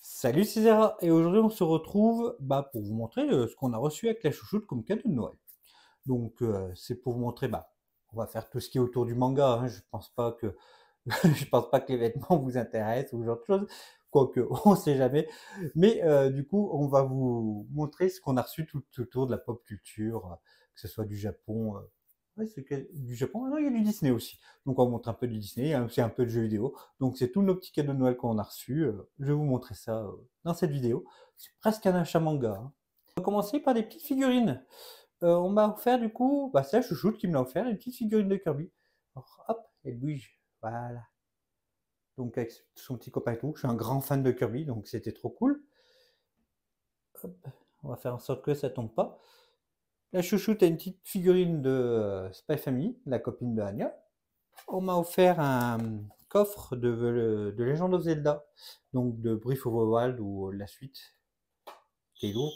Salut César, et aujourd'hui on se retrouve pour vous montrer ce qu'on a reçu avec la chouchoute comme cadeau de Noël. Donc c'est pour vous montrer, on va faire tout ce qui est autour du manga, hein. Je pense pas que je pense pas que les vêtements vous intéressent ou ce genre de choses, quoique on sait jamais. Mais du coup on va vous montrer ce qu'on a reçu tout autour de la pop culture, que ce soit du Japon. Ouais, du Japon. Ah non, il y a du Disney aussi. Donc on montre un peu du Disney, il y a aussi un peu de jeux vidéo. Donc c'est tous nos petits cadeaux de Noël qu'on a reçus. Je vais vous montrer ça dans cette vidéo. C'est presque un achat manga, hein. On va commencer par des petites figurines. On m'a offert du coup, c'est la chouchoute qui me l'a offert, une petite figurine de Kirby. Alors hop, elle bouge. Voilà. Donc avec son petit copain et tout. Je suis un grand fan de Kirby, donc c'était trop cool. Hop, on va faire en sorte que ça tombe pas. La chouchoute a une petite figurine de Spy Family, la copine de Anya. On m'a offert un coffre de Legend of Zelda, donc de Breath of the Wild ou la suite, qui est lourd.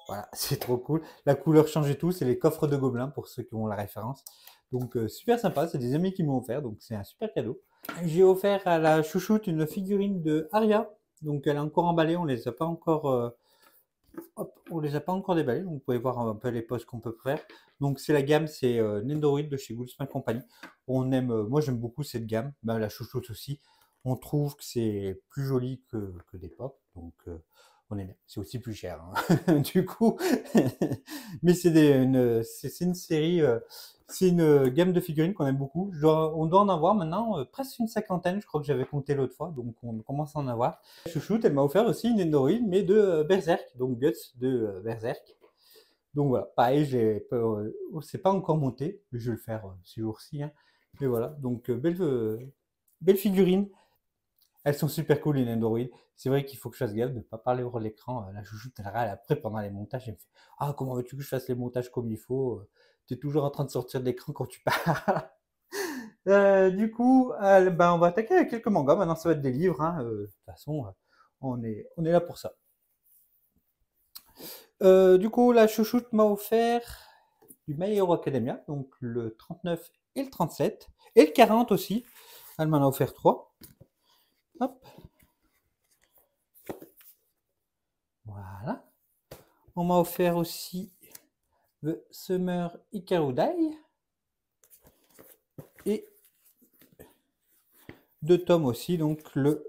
Voilà, c'est trop cool. La couleur change et tout, c'est les coffres de gobelins pour ceux qui ont la référence. Donc super sympa, c'est des amis qui m'ont offert, donc c'est un super cadeau. J'ai offert à la chouchoute une figurine de Aria, donc elle est encore emballée, on les a pas encore hop, on les a pas encore déballés, donc vous pouvez voir un peu les posts qu'on peut faire. Donc c'est la gamme, c'est Nendoroid de chez Gulfsman Company. On aime, moi j'aime beaucoup cette gamme, la chouchoute aussi. On trouve que c'est plus joli que des pop, donc on aime bien. C'est aussi plus cher, hein. Du coup, mais c'est une série, c'est une gamme de figurines qu'on aime beaucoup. On doit en avoir maintenant presque une cinquantaine, je crois que j'avais compté l'autre fois, donc on commence à en avoir. Chouchoute, elle m'a offert aussi une Nendoroid, mais de Berserk, donc Guts de Berserk. Donc voilà, pareil, c'est pas encore monté, mais je vais le faire ces jours-ci, hein. Mais voilà, donc belle figurine. Elles sont super cool les Nendoroid. C'est vrai qu'il faut que je fasse gaffe de ne pas parler hors l'écran. La chouchoute, elle râle après pendant les montages. Elle me fait ah, comment veux-tu que je fasse les montages comme il faut? Tu es toujours en train de sortir de l'écran quand tu parles. Du coup, on va attaquer avec quelques mangas. Maintenant, ça va être des livres, hein. De toute façon, on est là pour ça. Du coup, la chouchoute m'a offert du My Hero Academia, donc le 39 et le 37, et le 40 aussi. Elle m'en a offert 3. Hop, voilà. On m'a offert aussi The Summer Ikarudai et 2 tomes aussi, donc le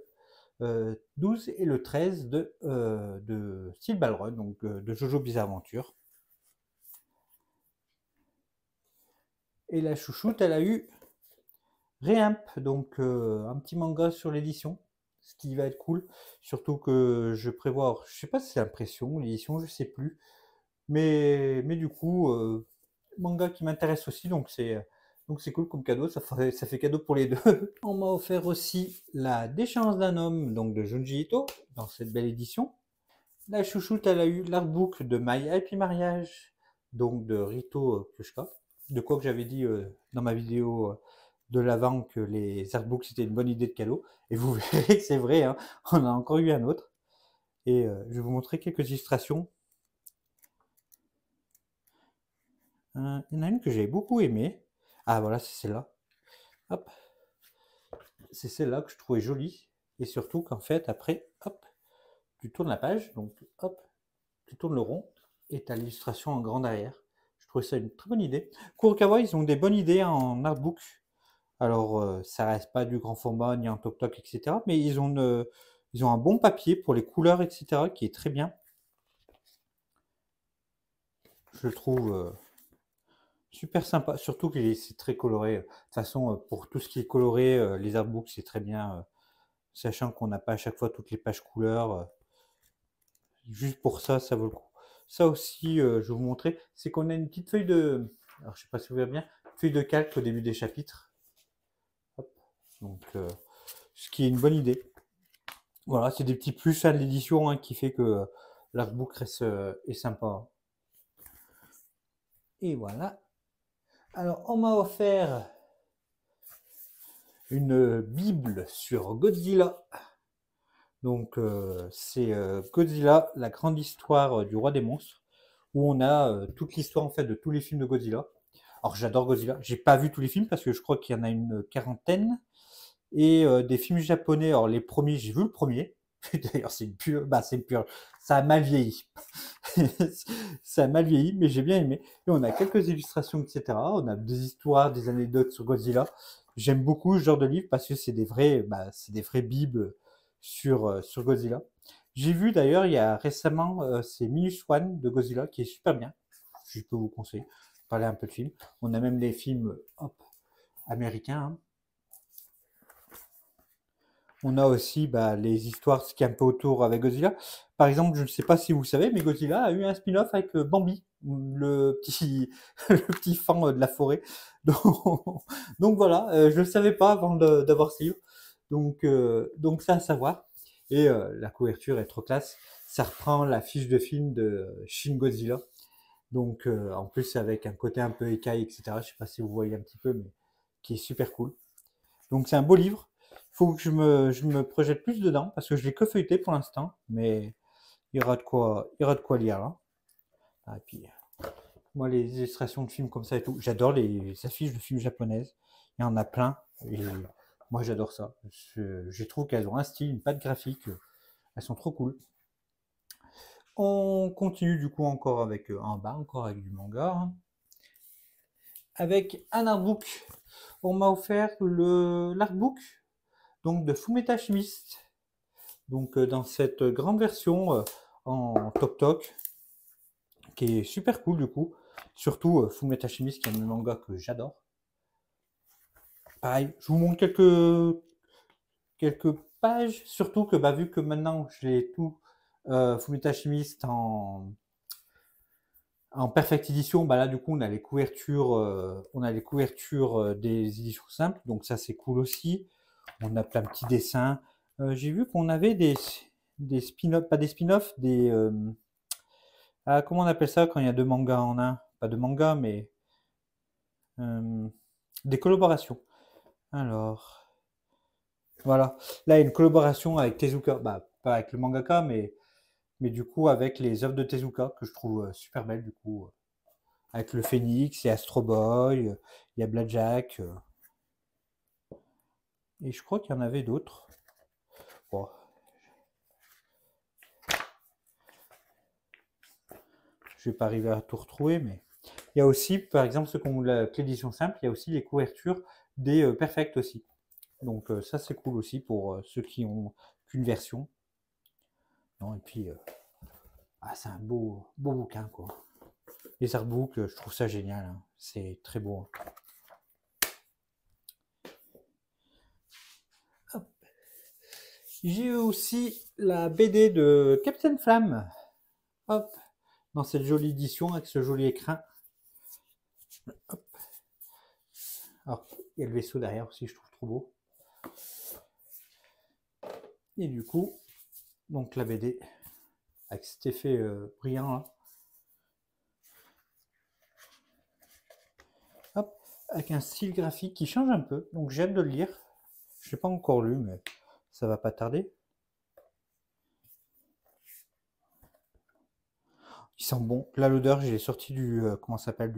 12 et le 13 de Steel Ball Run, donc de Jojo Bizarre Adventure. Et la chouchoute, elle a eu Reimp, donc un petit manga sur l'édition, ce qui va être cool. Surtout que je prévois, je sais pas si c'est l'impression, l'édition, je sais plus. Mais du coup, manga qui m'intéresse aussi, donc c'est cool comme cadeau, ça fait cadeau pour les deux. On m'a offert aussi La déchéance d'un homme, donc de Junji Ito, dans cette belle édition. La chouchoute, elle a eu l'artbook de My Happy Mariage, donc de Rito Kushka. De quoi que j'avais dit dans ma vidéo de l'avant que les artbooks c'était une bonne idée de cadeau. Et vous verrez que c'est vrai, hein, on a encore eu un autre. Et je vais vous montrer quelques illustrations. Il y en a une que j'ai beaucoup aimée. Ah voilà, c'est celle-là. Hop, c'est celle-là que je trouvais jolie. Et surtout qu'en fait, après, hop, tu tournes la page, donc hop, tu tournes le rond et tu as l'illustration en grand derrière. Je trouvais ça une très bonne idée. Kurokawa, ils ont des bonnes idées en artbook. Alors, ça reste pas du grand format ni en toc-toc, etc. Mais ils ont un bon papier pour les couleurs, etc. qui est très bien. Je le trouve super sympa. Surtout que c'est très coloré. De toute façon, pour tout ce qui est coloré, les artbooks, c'est très bien. Sachant qu'on n'a pas à chaque fois toutes les pages couleurs. Juste pour ça, ça vaut le coup. Ça aussi, je vais vous montrer, c'est qu'on a une petite feuille de... Alors, je sais pas si vous voyez bien, feuille de calque au début des chapitres. Hop. Donc, ce qui est une bonne idée. Voilà, c'est des petits plus à l'édition, hein, qui fait que l'artbook reste est sympa. Et voilà. Alors, on m'a offert une Bible sur Godzilla. Donc, c'est Godzilla, la grande histoire du roi des monstres, où on a toute l'histoire en fait de tous les films de Godzilla. Alors, j'adore Godzilla. J'ai pas vu tous les films parce que je crois qu'il y en a une quarantaine. et des films japonais. Alors les premiers, j'ai vu le premier. D'ailleurs, c'est une pure, ça a mal vieilli. Ça a mal vieilli, mais j'ai bien aimé. Et on a quelques illustrations, etc. On a des histoires, des anecdotes sur Godzilla. J'aime beaucoup ce genre de livre parce que c'est des vraies bibles sur Godzilla. J'ai vu d'ailleurs il y a récemment, c'est Minus One de Godzilla qui est super bien. Je peux vous conseiller. Parler un peu de films. On a même les films, hop, américains, hein. On a aussi les histoires ce qui est un peu autour avec Godzilla. Par exemple, je ne sais pas si vous savez, mais Godzilla a eu un spin-off avec Bambi, le petit, le petit fan de la forêt. Donc, donc voilà, je ne le savais pas avant d'avoir ce livre. Donc ça à savoir. Et la couverture est trop classe. Ça reprend la fiche de film de Shin Godzilla. Donc en plus c'est avec un côté un peu écaille, etc. Je ne sais pas si vous voyez un petit peu, mais qui est super cool. Donc c'est un beau livre. Il faut que je me projette plus dedans parce que je l'ai que feuilleté pour l'instant, mais il y aura de quoi lire là. Ah, et puis moi les illustrations de films comme ça et tout, j'adore les affiches de films japonaises. Il y en a plein et moi j'adore ça. Je trouve qu'elles ont un style, une patte graphique, elles sont trop cool. On continue du coup encore avec en bas, encore avec du manga, hein. Avec un artbook. On m'a offert l'artbook donc de Fumeta Chimiste. Donc dans cette grande version en Tok Tok, qui est super cool du coup. Surtout Fumeta Chimiste, qui est un manga que j'adore. Pareil, je vous montre quelques pages, surtout que vu que maintenant j'ai tout Fumeta Chimiste en Perfect Edition, là du coup on a les couvertures des éditions simples, donc ça c'est cool aussi. On a plein de petits dessins. J'ai vu qu'on avait des spin-offs, pas des spin-offs, comment on appelle ça quand il y a deux mangas en un? Pas de mangas, mais euh, des collaborations. Alors, voilà. Là, il y a une collaboration avec Tezuka. Pas avec le mangaka, mais du coup avec les œuvres de Tezuka que je trouve super belles du coup. Avec le Phénix, il y a Astro Boy, il y a Blackjack, et je crois qu'il y en avait d'autres. Bon, je vais pas arriver à tout retrouver, mais il y a aussi, par exemple, ceux qui ont l'édition simple, il y a aussi les couvertures des Perfect aussi. Donc ça c'est cool aussi pour ceux qui ont qu'une version. Non, et puis c'est un beau bouquin quoi. Les artbooks, je trouve ça génial, hein. C'est très beau, hein. J'ai aussi la BD de Captain Flamme. Hop, dans cette jolie édition avec ce joli écrin. Hop. Alors, il y a le vaisseau derrière aussi, je trouve trop beau. Et du coup, donc la BD avec cet effet brillant là. Hop, avec un style graphique qui change un peu, donc j'ai hâte de le lire. Je l'ai pas encore lu, mais ça va pas tarder. Il sent bon. Là, l'odeur, j'ai sorti comment ça s'appelle,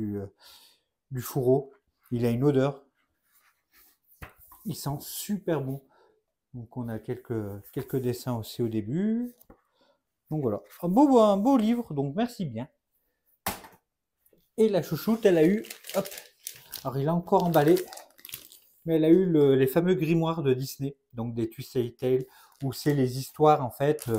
du fourreau. Il a une odeur. Il sent super bon. Donc, on a quelques dessins aussi au début. Donc voilà, un beau livre. Donc merci bien. Et la chouchoute, elle a eu, hop. Alors il a encore emballé, mais elle a eu les fameux grimoires de Disney, donc des Twisted Tales, où c'est les histoires en fait.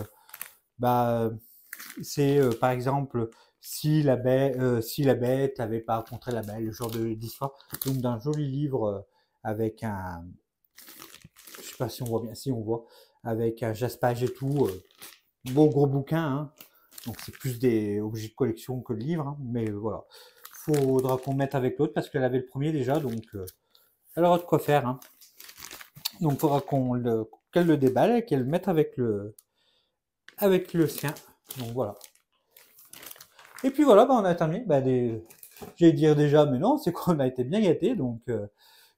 C'est par exemple si la bête avait pas rencontré la belle, le genre d'histoire. Donc d'un joli livre avec un, je sais pas si on voit bien, si on voit, avec un jaspage et tout, beau gros bouquin, hein. Donc c'est plus des objets de collection que de livres, hein. Mais voilà, faudra qu'on mette avec l'autre parce qu'elle avait le premier déjà, donc elle aura de quoi faire, hein. Donc il faudra qu'elle le déballe et qu'elle le mette avec le sien. Donc voilà. Et puis voilà, on a terminé. J'allais dire déjà, mais non, c'est qu'on a été bien gâtés. Donc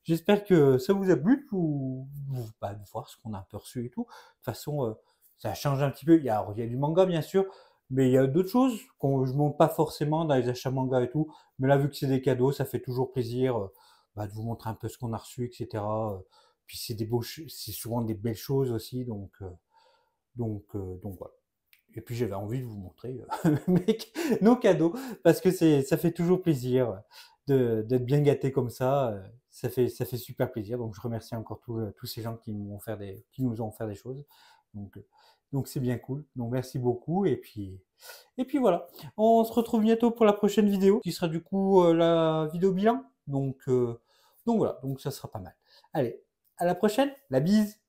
j'espère que ça vous a plu de voir ce qu'on a un peu reçu et tout. De toute façon, ça change un petit peu. Il y a du manga, bien sûr, mais il y a d'autres choses qu'on je montre pas forcément dans les achats manga et tout. Mais là, vu que c'est des cadeaux, ça fait toujours plaisir de vous montrer un peu ce qu'on a reçu, etc. Puis c'est souvent des belles choses aussi, donc voilà. Et puis j'avais envie de vous montrer nos cadeaux parce que ça fait toujours plaisir d'être bien gâté comme ça. Ça fait super plaisir. Donc je remercie encore tous ces gens qui nous ont offert des choses. Donc, euh, donc c'est bien cool. Donc merci beaucoup. Et puis voilà. On se retrouve bientôt pour la prochaine vidéo qui sera du coup la vidéo bilan. Donc voilà. Donc ça sera pas mal. Allez, à la prochaine. La bise.